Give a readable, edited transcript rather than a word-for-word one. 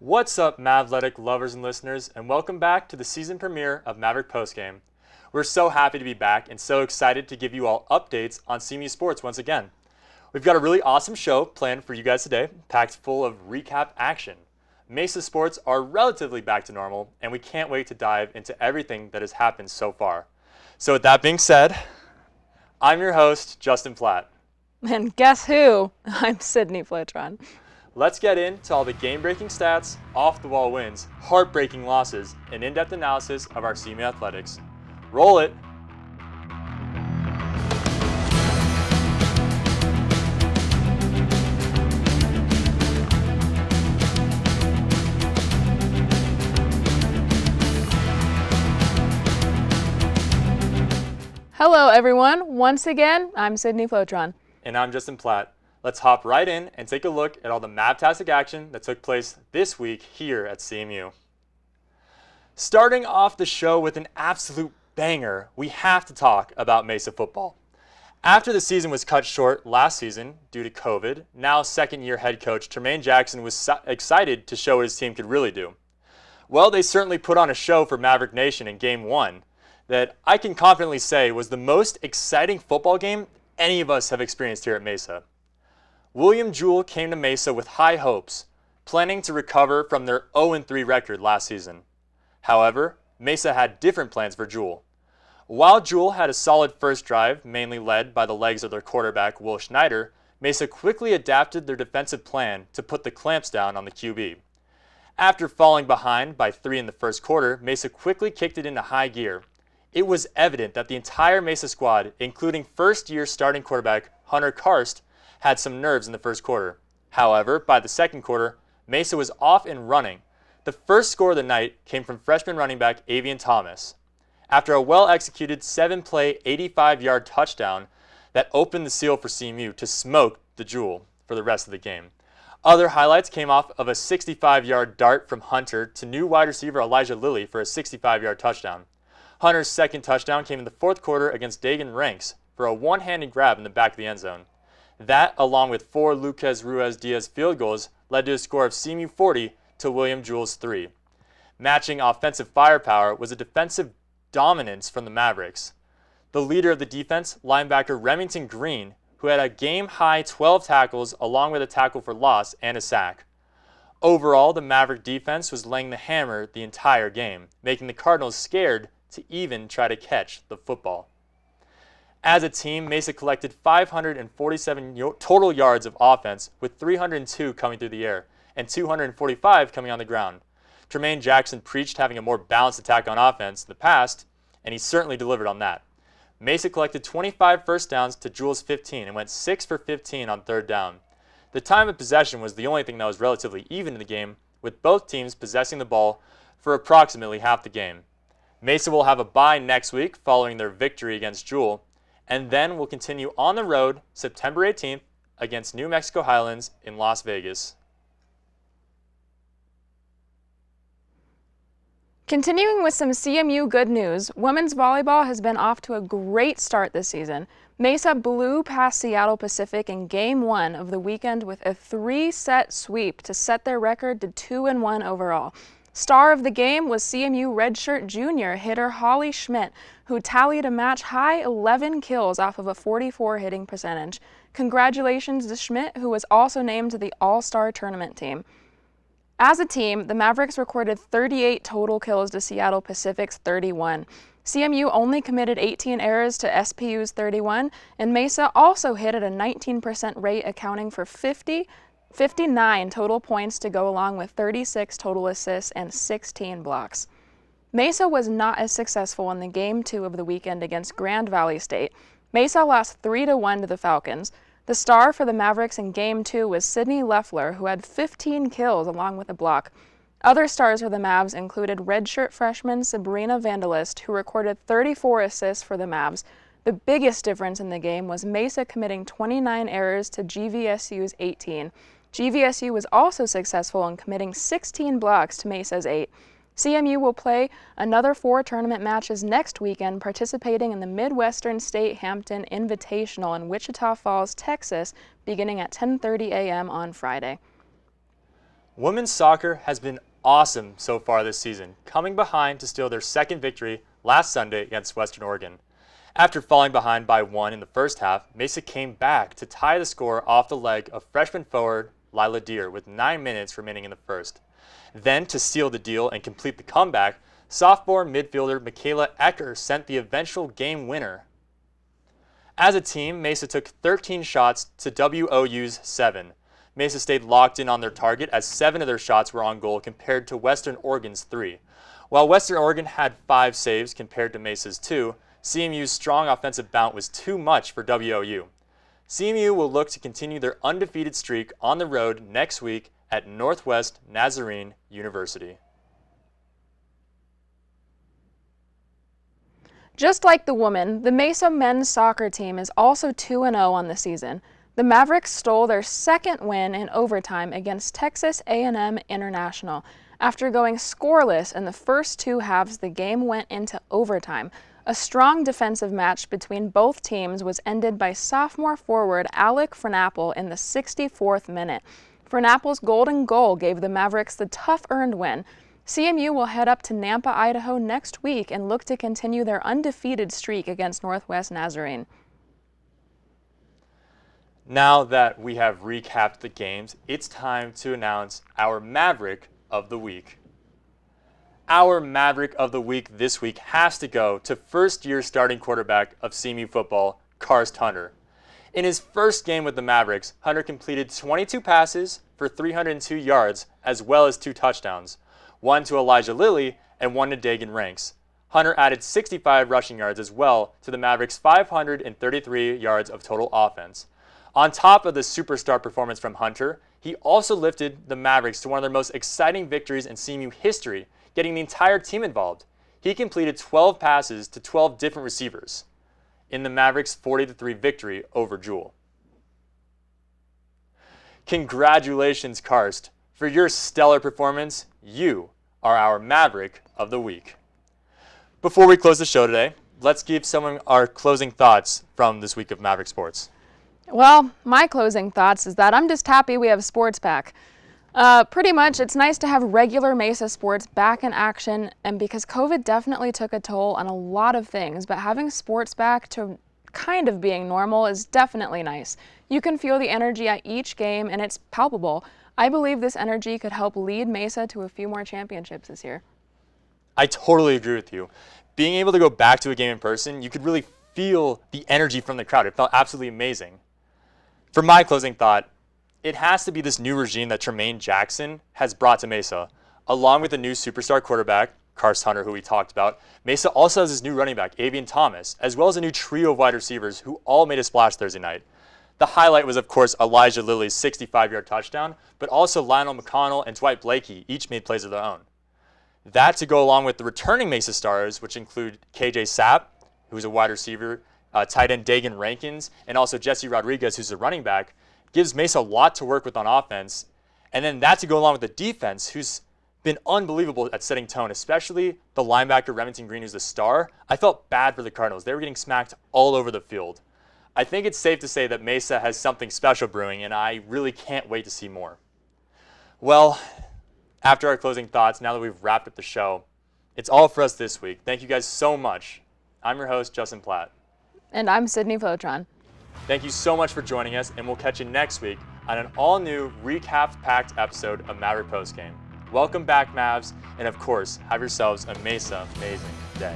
What's up, Mavletic lovers and listeners, and welcome back to the season premiere of Maverick Postgame. We're so happy to be back and so excited to give you all updates on CMU sports once again. We've got a really awesome show planned for you guys today, packed full of recap action. Mesa sports are relatively back to normal, and we can't wait to dive into everything that has happened so far. So with that being said, I'm your host, Justin Platt. And guess who? I'm Sydnee Flitron. Let's get into all the game-breaking stats, off-the-wall wins, heartbreaking losses, and in-depth analysis of our CMU athletics. Roll it! Hello everyone, once again, I'm Sydnee Flitron. And I'm Justin Platt. Let's hop right in and take a look at all the Mavtastic action that took place this week here at CMU. Starting off the show with an absolute banger, we have to talk about Mesa Football. After the season was cut short last season due to COVID, now second-year head coach Tremaine Jackson was excited to show what his team could really do. Well, they certainly put on a show for Maverick Nation in Game 1 that I can confidently say was the most exciting football game any of us have experienced here at Mesa. William Jewell came to Mesa with high hopes, planning to recover from their 0-3 record last season. However, Mesa had different plans for Jewell. While Jewell had a solid first drive, mainly led by the legs of their quarterback, Will Schneider, Mesa quickly adapted their defensive plan to put the clamps down on the QB. After falling behind by 3 in the first quarter, Mesa quickly kicked it into high gear. It was evident that the entire Mesa squad, including first-year starting quarterback Hunter Karst, had some nerves in the first quarter. However, by the second quarter, Mesa was off and running. The first score of the night came from freshman running back Avian Thomas. After a well-executed 7-play, 85-yard touchdown that opened the seal for CMU to smoke the Jewell for the rest of the game. Other highlights came off of a 65-yard dart from Hunter to new wide receiver Elijah Lilly for a 65-yard touchdown. Hunter's second touchdown came in the fourth quarter against Dagan Ranks for a one-handed grab in the back of the end zone. That, along with 4 Lucas Ruiz-Diaz field goals, led to a score of CMU 40 to William Jewell's 3. Matching offensive firepower was a defensive dominance from the Mavericks. The leader of the defense, linebacker Remington Green, who had a game-high 12 tackles along with a tackle for loss and a sack. Overall, the Maverick defense was laying the hammer the entire game, making the Cardinals scared to even try to catch the football. As a team, Mesa collected 547 total yards of offense, with 302 coming through the air and 245 coming on the ground. Tremaine Jackson preached having a more balanced attack on offense in the past, and he certainly delivered on that. Mesa collected 25 first downs to Jewell's 15 and went 6 for 15 on third down. The time of possession was the only thing that was relatively even in the game, with both teams possessing the ball for approximately half the game. Mesa will have a bye next week following their victory against Jewell, and then will continue on the road September 18th against New Mexico Highlands in Las Vegas. Continuing with some CMU good news, women's volleyball has been off to a great start this season. Mesa blew past Seattle Pacific in Game 1 of the weekend with a 3-set sweep to set their record to 2-1 overall. Star of the game was CMU redshirt junior hitter Holly Schmidt, who tallied a match-high 11 kills off of a 44 hitting percentage. Congratulations to Schmidt, who was also named to the All-Star Tournament team. As a team, the Mavericks recorded 38 total kills to Seattle Pacific's 31. CMU only committed 18 errors to SPU's 31, and Mesa also hit at a 19% rate, accounting for 59 total points to go along with 36 total assists and 16 blocks. Mesa was not as successful in the Game 2 of the weekend against Grand Valley State. Mesa lost 3-1 to the Falcons. The star for the Mavericks in Game 2 was Sydney Leffler, who had 15 kills along with a block. Other stars for the Mavs included redshirt freshman Sabrina Vandalist, who recorded 34 assists for the Mavs. The biggest difference in the game was Mesa committing 29 errors to GVSU's 18. GVSU was also successful in committing 16 blocks to Mesa's 8. CMU will play another 4 tournament matches next weekend, participating in the Midwestern State Hampton Invitational in Wichita Falls, Texas, beginning at 10:30 a.m. on Friday. Women's soccer has been awesome so far this season, coming behind to steal their second victory last Sunday against Western Oregon. After falling behind by 1 in the first half, Mesa came back to tie the score off the leg of freshman forward Lila Deer with 9 minutes remaining in the first. Then, to seal the deal and complete the comeback, sophomore midfielder Michaela Ecker sent the eventual game winner. As a team, Mesa took 13 shots to WOU's 7. Mesa stayed locked in on their target as 7 of their shots were on goal compared to Western Oregon's 3. While Western Oregon had 5 saves compared to Mesa's 2, CMU's strong offensive bounce was too much for WOU. CMU will look to continue their undefeated streak on the road next week at Northwest Nazarene University. Just like the women, the Mesa men's soccer team is also 2-0 on the season. The Mavericks stole their second win in overtime against Texas A&M International. After going scoreless in the first 2 halves, the game went into overtime. A strong defensive match between both teams was ended by sophomore forward Alec Fernapple in the 64th minute. Fernapple's golden goal gave the Mavericks the tough-earned win. CMU will head up to Nampa, Idaho next week and look to continue their undefeated streak against Northwest Nazarene. Now that we have recapped the games, it's time to announce our Maverick of the Week. Our Maverick of the Week this week has to go to first-year starting quarterback of CMU football, Karst Hunter. In his first game with the Mavericks, Hunter completed 22 passes for 302 yards as well as 2 touchdowns, 1 to Elijah Lilly and 1 to Dagan Ranks. Hunter added 65 rushing yards as well to the Mavericks' 533 yards of total offense. On top of the superstar performance from Hunter, he also lifted the Mavericks to one of their most exciting victories in CMU history, getting the entire team involved. He completed 12 passes to 12 different receivers in the Mavericks' 40-3 victory over Jewel. Congratulations, Karst. For your stellar performance, you are our Maverick of the Week. Before we close the show today, let's give someone our closing thoughts from this week of Maverick Sports. Well, my closing thoughts is that I'm just happy we have sports back. Pretty much, it's nice to have regular Mesa sports back in action, and because COVID definitely took a toll on a lot of things, but having sports back to kind of being normal is definitely nice. You can feel the energy at each game, and it's palpable. I believe this energy could help lead Mesa to a few more championships this year. I totally agree with you. Being able to go back to a game in person, you could really feel the energy from the crowd. It felt absolutely amazing. For my closing thought, it has to be this new regime that Tremaine Jackson has brought to Mesa. Along with the new superstar quarterback, Karst Hunter, who we talked about, Mesa also has his new running back, Avian Thomas, as well as a new trio of wide receivers who all made a splash Thursday night. The highlight was, of course, Elijah Lilly's 65-yard touchdown, but also Lionel McConnell and Dwight Blakey each made plays of their own. That to go along with the returning Mesa stars, which include KJ Sapp, who's a wide receiver, tight end Dagan Rankins, and also Jesse Rodriguez, who's a running back, gives Mesa a lot to work with on offense. And then that to go along with the defense, who's been unbelievable at setting tone, especially the linebacker Remington Green, who's the star. I felt bad for the Cardinals. They were getting smacked all over the field. I think it's safe to say that Mesa has something special brewing, and I really can't wait to see more. Well, after our closing thoughts, now that we've wrapped up the show, it's all for us this week. Thank you guys so much. I'm your host, Justin Platt. And I'm Sydney Flotron. Thank you so much for joining us, and we'll catch you next week on an all-new recap-packed episode of Maverick Postgame. Welcome back, Mavs, and of course, have yourselves a Mesa-mazing day.